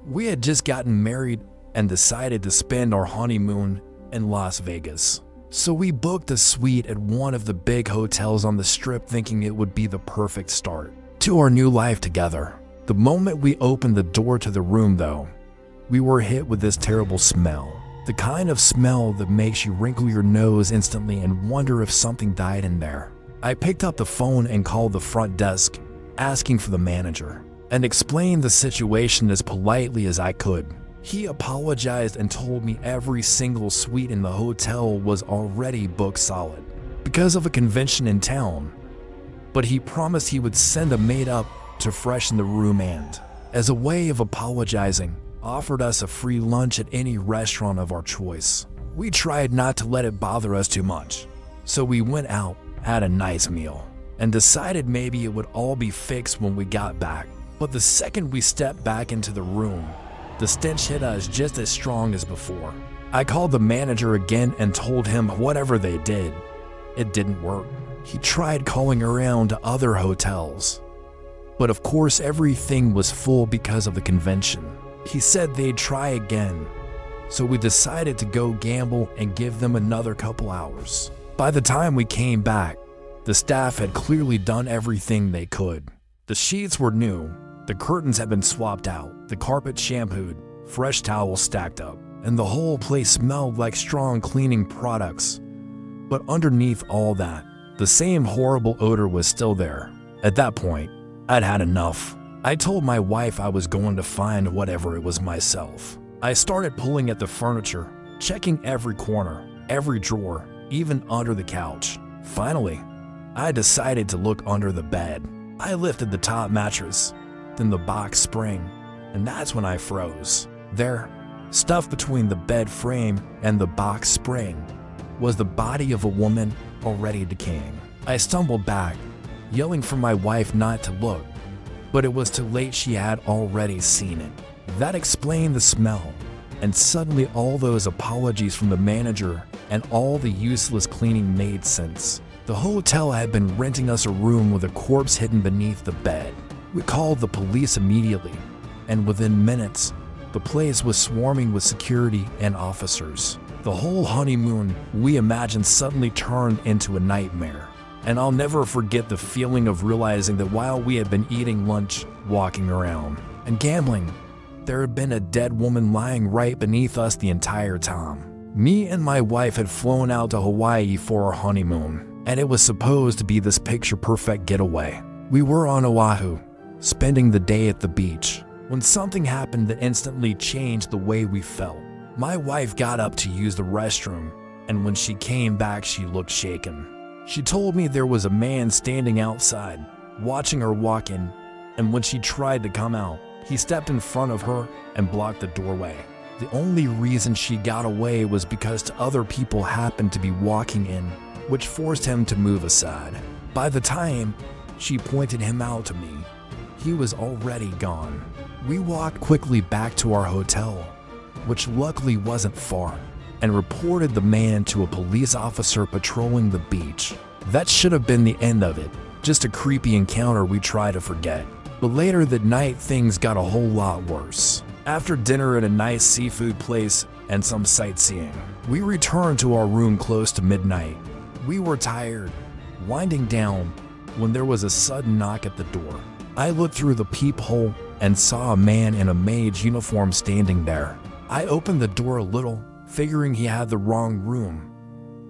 We had just gotten married and decided to spend our honeymoon in Las Vegas. So we booked a suite at one of the big hotels on the strip, thinking it would be the perfect start to our new life together. The moment we opened the door to the room, though, we were hit with this terrible smell. The kind of smell that makes you wrinkle your nose instantly and wonder if something died in there. I picked up the phone and called the front desk, asking for the manager, and explained the situation as politely as I could. He apologized and told me every single suite in the hotel was already booked solid because of a convention in town, but he promised he would send a maid up to freshen the room and, as a way of apologizing, offered us a free lunch at any restaurant of our choice. We tried not to let it bother us too much, so we went out, had a nice meal, and decided maybe it would all be fixed when we got back. But the second we stepped back into the room, the stench hit us just as strong as before. I called the manager again and told him whatever they did, it didn't work. He tried calling around to other hotels, but of course everything was full because of the convention. He said they'd try again, so we decided to go gamble and give them another couple hours. By the time we came back, the staff had clearly done everything they could. The sheets were new, the curtains had been swapped out, the carpet shampooed, fresh towels stacked up, and the whole place smelled like strong cleaning products. But underneath all that, the same horrible odor was still there. At that point, I'd had enough. I told my wife I was going to find whatever it was myself. I started pulling at the furniture, checking every corner, every drawer, even under the couch. Finally, I decided to look under the bed. I lifted the top mattress, then the box spring, and that's when I froze. There, stuffed between the bed frame and the box spring, was the body of a woman already decaying. I stumbled back, yelling for my wife not to look, but it was too late. She had already seen it. That explained the smell, and suddenly all those apologies from the manager and all the useless cleaning made sense. The hotel had been renting us a room with a corpse hidden beneath the bed. We called the police immediately, and within minutes, the place was swarming with security and officers. The whole honeymoon we imagined suddenly turned into a nightmare. And I'll never forget the feeling of realizing that while we had been eating lunch, walking around, and gambling, there had been a dead woman lying right beneath us the entire time. Me and my wife had flown out to Hawaii for our honeymoon, and it was supposed to be this picture-perfect getaway. We were on Oahu, spending the day at the beach, when something happened that instantly changed the way we felt. My wife got up to use the restroom, and when she came back, she looked shaken. She told me there was a man standing outside, watching her walk in, and when she tried to come out, he stepped in front of her and blocked the doorway. The only reason she got away was because other people happened to be walking in, which forced him to move aside. By the time she pointed him out to me, he was already gone. We walked quickly back to our hotel, which luckily wasn't far, and reported the man to a police officer patrolling the beach. That should have been the end of it, just a creepy encounter we try to forget. But later that night, things got a whole lot worse. After dinner at a nice seafood place and some sightseeing, we returned to our room close to midnight. We were tired, winding down, when there was a sudden knock at the door. I looked through the peephole and saw a man in a maid's uniform standing there. I opened the door a little, figuring he had the wrong room,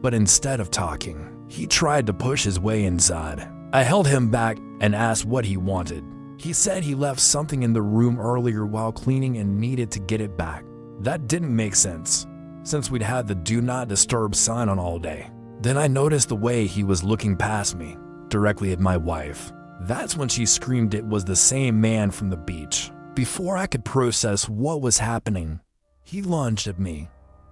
but instead of talking, he tried to push his way inside. I held him back and asked what he wanted. He said he left something in the room earlier while cleaning and needed to get it back. That didn't make sense, since we'd had the do not disturb sign on all day. Then I noticed the way he was looking past me, directly at my wife. That's when she screamed it was the same man from the beach. Before I could process what was happening, he lunged at me,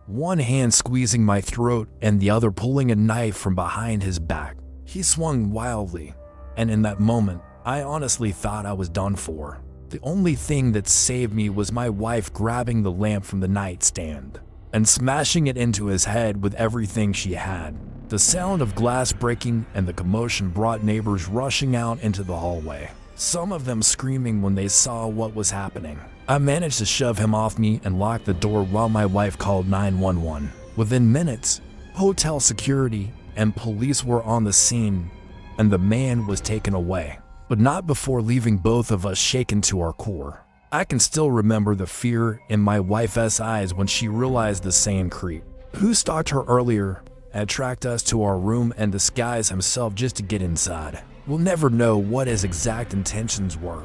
one hand squeezing my throat and the other pulling a knife from behind his back. He swung wildly, and in that moment, I honestly thought I was done for. The only thing that saved me was my wife grabbing the lamp from the nightstand and smashing it into his head with everything she had. The sound of glass breaking and the commotion brought neighbors rushing out into the hallway. some of them screaming when they saw what was happening. I managed to shove him off me and lock the door while my wife called 911. Within minutes, hotel security and police were on the scene, and the man was taken away, but not before leaving both of us shaken to our core. I can still remember the fear in my wife's eyes when she realized the same creep, who stalked her earlier, had tracked us to our room and disguised himself just to get inside. We'll never know what his exact intentions were,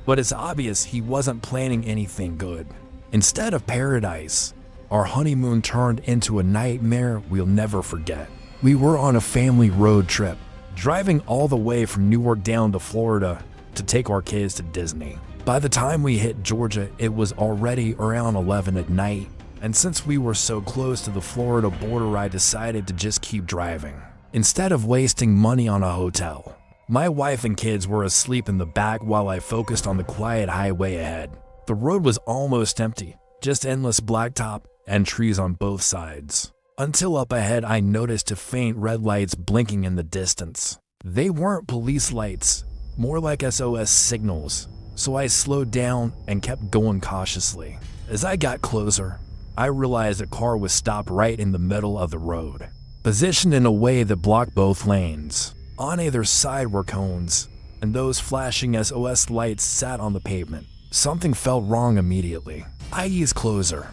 but it's obvious he wasn't planning anything good. Instead of paradise, our honeymoon turned into a nightmare we'll never forget. We were on a family road trip, driving all the way from Newark down to Florida to take our kids to Disney. By the time we hit Georgia, it was already around 11 at night, and since we were so close to the Florida border, I decided to just keep driving, instead of wasting money on a hotel. My wife and kids were asleep in the back while I focused on the quiet highway ahead. The road was almost empty, just endless blacktop and trees on both sides. Until up ahead I noticed a faint red lights blinking in the distance. They weren't police lights, more like SOS signals, so I slowed down and kept going cautiously. As I got closer, I realized a car was stopped right in the middle of the road, positioned in a way that blocked both lanes. On either side were cones, and those flashing SOS lights sat on the pavement. Something felt wrong immediately. I eased closer,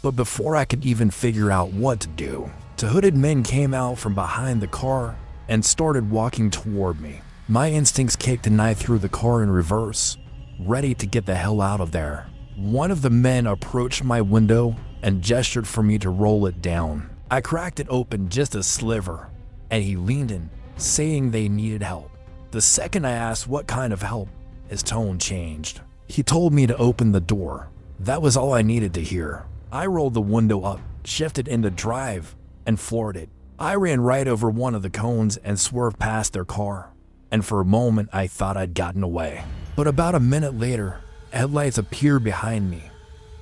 but before I could even figure out what to do, two hooded men came out from behind the car and started walking toward me. My instincts kicked and I threw the car in reverse, ready to get the hell out of there. One of the men approached my window and gestured for me to roll it down. I cracked it open just a sliver, and he leaned in, saying they needed help. The second I asked what kind of help, his tone changed. He told me to open the door. That was all I needed to hear. I rolled the window up, shifted into drive, and floored it. I ran right over one of the cones and swerved past their car, and for a moment I thought I'd gotten away. But about a minute later, headlights appeared behind me,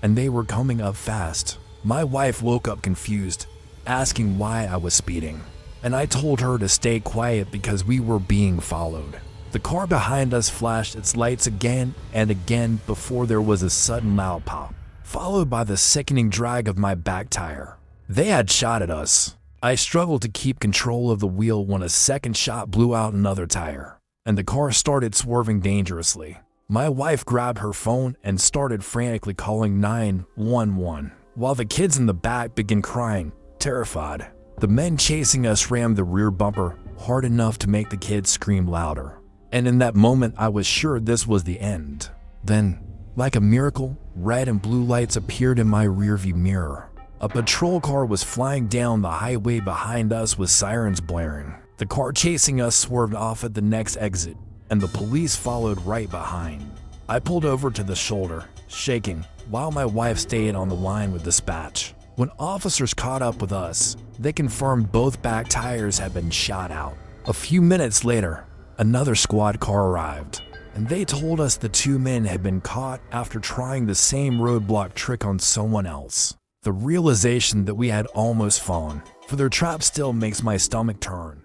and they were coming up fast. My wife woke up confused, asking why I was speeding, and I told her to stay quiet because we were being followed. The car behind us flashed its lights again and again before there was a sudden loud pop, followed by the sickening drag of my back tire. They had shot at us. I struggled to keep control of the wheel when a second shot blew out another tire, and the car started swerving dangerously. My wife grabbed her phone and started frantically calling 911, while the kids in the back began crying, terrified. The men chasing us rammed the rear bumper hard enough to make the kids scream louder. And in that moment, I was sure this was the end. Then, like a miracle, red and blue lights appeared in my rearview mirror. A patrol car was flying down the highway behind us with sirens blaring. The car chasing us swerved off at the next exit, and the police followed right behind. I pulled over to the shoulder, shaking, while my wife stayed on the line with dispatch. When officers caught up with us, they confirmed both back tires had been shot out. A few minutes later, another squad car arrived, and they told us the two men had been caught after trying the same roadblock trick on someone else. The realization that we had almost fallen for their trap still makes my stomach turn.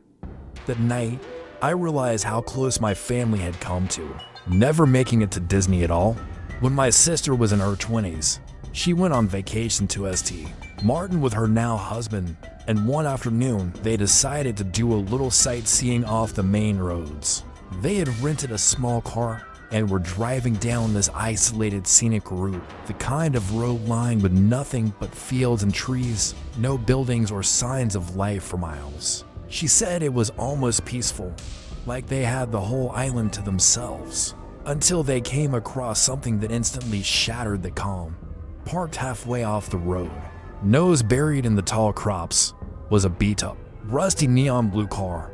That night, I realized how close my family had come to never making it to Disney at all. When my sister was in her 20s, she went on vacation to St. Martin with her now husband, and one afternoon they decided to do a little sightseeing off the main roads. They had rented a small car and were driving down this isolated scenic route, the kind of road lined with nothing but fields and trees, no buildings or signs of life for miles. She said it was almost peaceful, like they had the whole island to themselves, until they came across something that instantly shattered the calm. Parked halfway off the road, nose buried in the tall crops, was a beat-up, rusty neon blue car.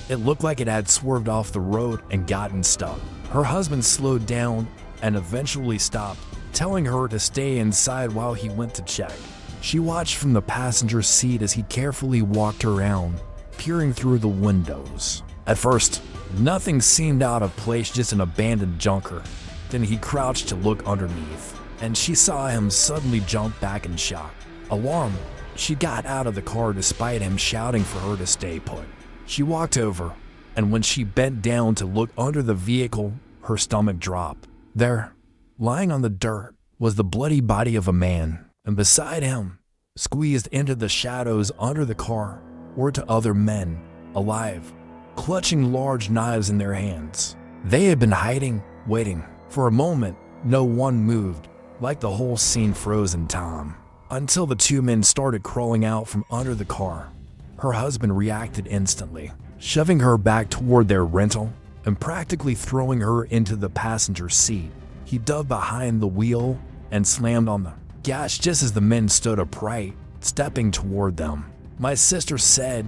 It looked like it had swerved off the road and gotten stuck. Her husband slowed down and eventually stopped, telling her to stay inside while he went to check. She watched from the passenger seat as he carefully walked around, peering through the windows. At first, nothing seemed out of place, just an abandoned junker. Then he crouched to look underneath, and she saw him suddenly jump back in shock. Alarmed, she got out of the car despite him shouting for her to stay put. She walked over, and when she bent down to look under the vehicle, her stomach dropped. There, lying on the dirt, was the bloody body of a man, and beside him, squeezed into the shadows under the car, were two other men, alive, clutching large knives in their hands. They had been hiding, waiting. For a moment, no one moved, like the whole scene froze in time, until the two men started crawling out from under the car. Her husband reacted instantly, shoving her back toward their rental and practically throwing her into the passenger seat. He dove behind the wheel and slammed on the gas just as the men stood upright, stepping toward them. My sister said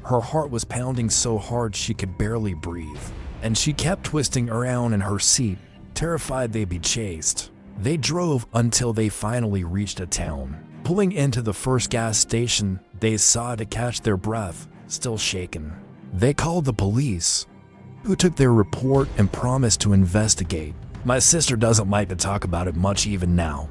her heart was pounding so hard she could barely breathe, and she kept twisting around in her seat, terrified they'd be chased. They drove until they finally reached a town. Pulling into the first gas station they saw to catch their breath, still shaken. They called the police, who took their report and promised to investigate. My sister doesn't like to talk about it much even now,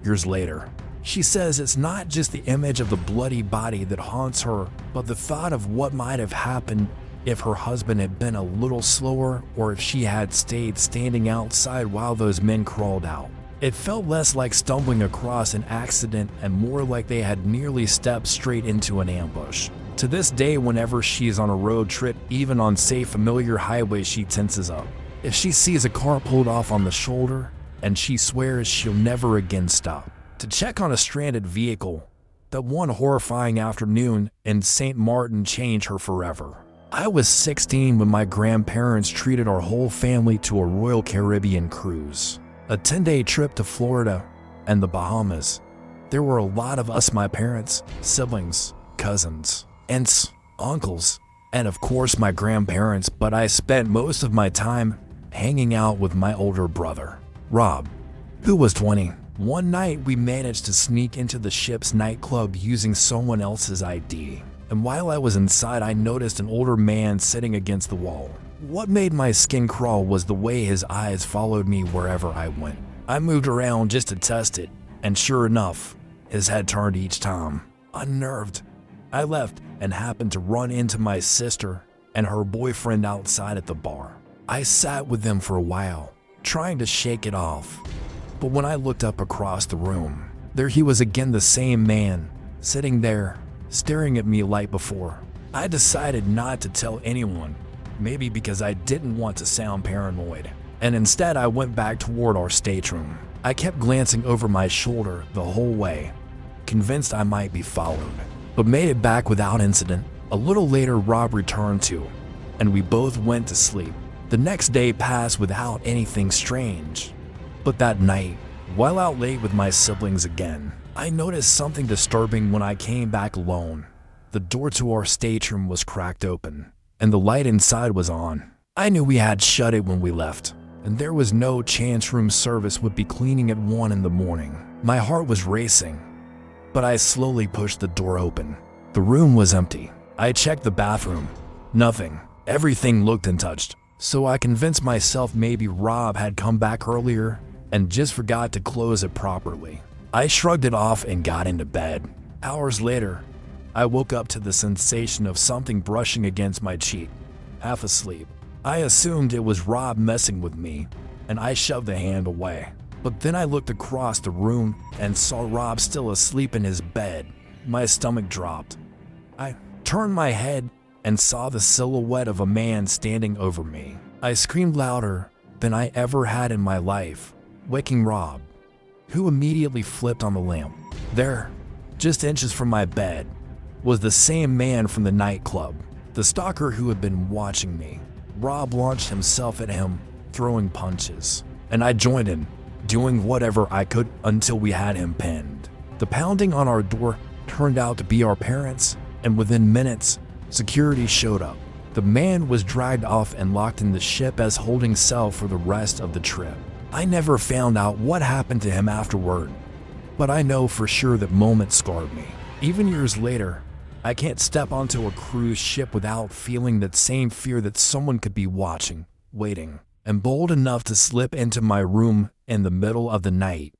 years later. She says it's not just the image of the bloody body that haunts her, but the thought of what might have happened if her husband had been a little slower or if she had stayed standing outside while those men crawled out. It felt less like stumbling across an accident and more like they had nearly stepped straight into an ambush. To this day, whenever she's on a road trip, even on safe, familiar highways, she tenses up. If she sees a car pulled off on the shoulder, and she swears she'll never again stop to check on a stranded vehicle, that one horrifying afternoon in St. Martin changed her forever. I was 16 when my grandparents treated our whole family to a Royal Caribbean cruise. A 10-day trip to Florida and the Bahamas. There were a lot of us, my parents, siblings, cousins, aunts, uncles, and of course my grandparents, but I spent most of my time hanging out with my older brother, Rob, who was 20. One night we managed to sneak into the ship's nightclub using someone else's ID, and while I was inside I noticed an older man sitting against the wall. What made my skin crawl was the way his eyes followed me wherever I went. I moved around just to test it, and sure enough, his head turned each time. Unnerved, I left and happened to run into my sister and her boyfriend outside at the bar. I sat with them for a while, trying to shake it off. But when I looked up across the room, there he was again, the same man, sitting there, staring at me like before. I decided not to tell anyone, maybe because I didn't want to sound paranoid, and instead I went back toward our stateroom. I kept glancing over my shoulder the whole way, convinced I might be followed, but made it back without incident. A little later, Rob returned too, and we both went to sleep. The next day passed without anything strange, but that night, while out late with my siblings again, I noticed something disturbing when I came back alone. The door to our stateroom was cracked open, and the light inside was on. I knew we had shut it when we left, and there was no chance room service would be cleaning at 1 in the morning. My heart was racing, but I slowly pushed the door open. The room was empty. I checked the bathroom. Nothing. Everything looked untouched. So I convinced myself maybe Rob had come back earlier and just forgot to close it properly. I shrugged it off and got into bed. Hours later, I woke up to the sensation of something brushing against my cheek, half asleep. I assumed it was Rob messing with me, and I shoved the hand away. But then I looked across the room and saw Rob still asleep in his bed. My stomach dropped. I turned my head and saw the silhouette of a man standing over me. I screamed louder than I ever had in my life, waking Rob, who immediately flipped on the lamp. There, just inches from my bed, was the same man from the nightclub, the stalker who had been watching me. Rob launched himself at him, throwing punches, and I joined him, doing whatever I could until we had him pinned. The pounding on our door turned out to be our parents, and within minutes, security showed up. The man was dragged off and locked in the ship as holding cell for the rest of the trip. I never found out what happened to him afterward, but I know for sure that moment scarred me. Even years later, I can't step onto a cruise ship without feeling that same fear that someone could be watching, waiting, and bold enough to slip into my room in the middle of the night